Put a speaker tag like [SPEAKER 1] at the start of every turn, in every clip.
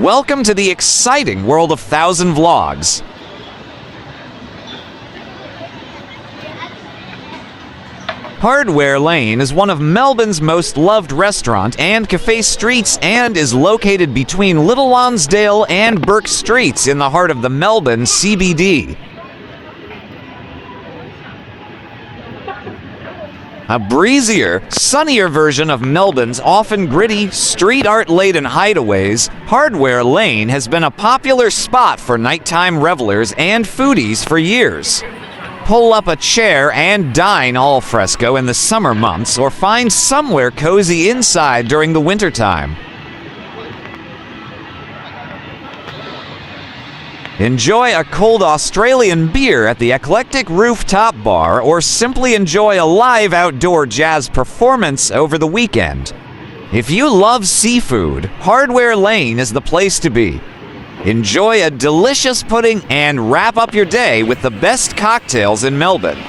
[SPEAKER 1] Welcome to the exciting world of 1,000 Vlogs. Hardware Lane is one of Melbourne's most loved restaurant and cafe streets and is located between Little Lonsdale and Burke Streets in the heart of the Melbourne CBD. A breezier, sunnier version of Melbourne's often gritty, street art-laden hideaways, Hardware Lane has been a popular spot for nighttime revelers and foodies for years. Pull up a chair and dine al-fresco in the summer months or find somewhere cozy inside during the wintertime. Enjoy a cold Australian beer at the eclectic rooftop bar or simply enjoy a live outdoor jazz performance over the weekend. If you love seafood, Hardware Lane is the place to be. Enjoy a delicious pudding and wrap up your day with the best cocktails in Melbourne.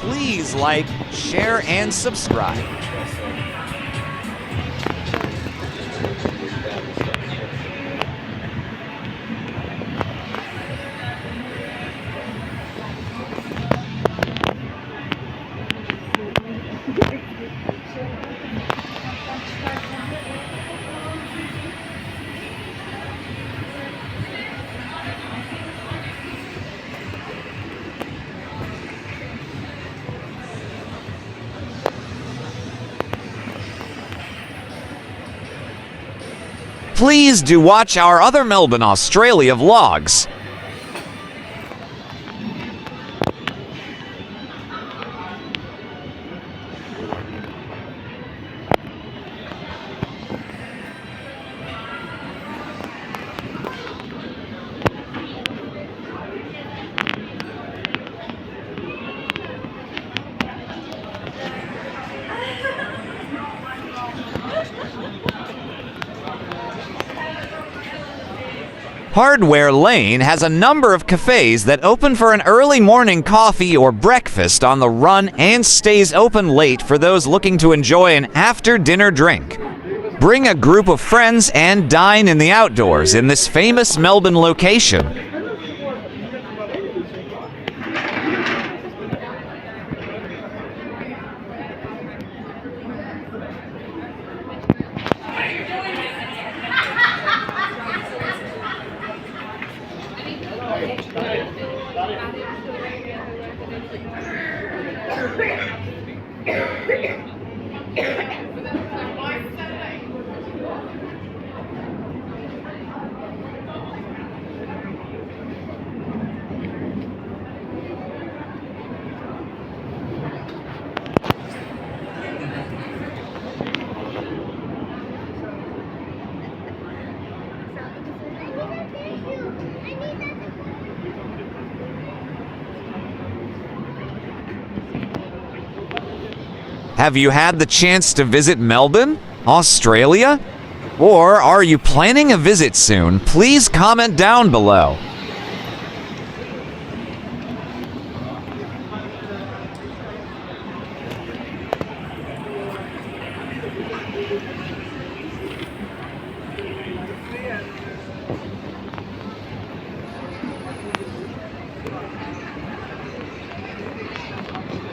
[SPEAKER 1] Please like, share, and subscribe. Please do watch our other Melbourne, Australia vlogs. Hardware Lane has a number of cafes that open for an early morning coffee or breakfast on the run and stays open late for those looking to enjoy an after-dinner drink. Bring a group of friends and dine in the outdoors in this famous Melbourne location. Have you had the chance to visit Melbourne, Australia? Or are you planning a visit soon? Please comment down below.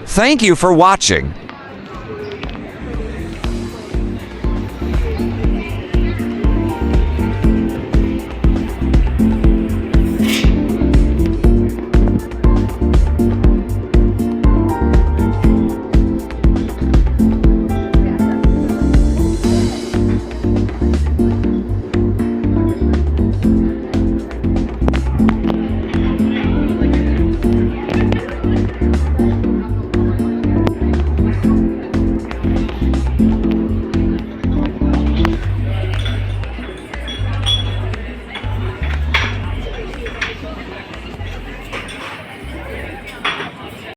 [SPEAKER 1] Thank you for watching.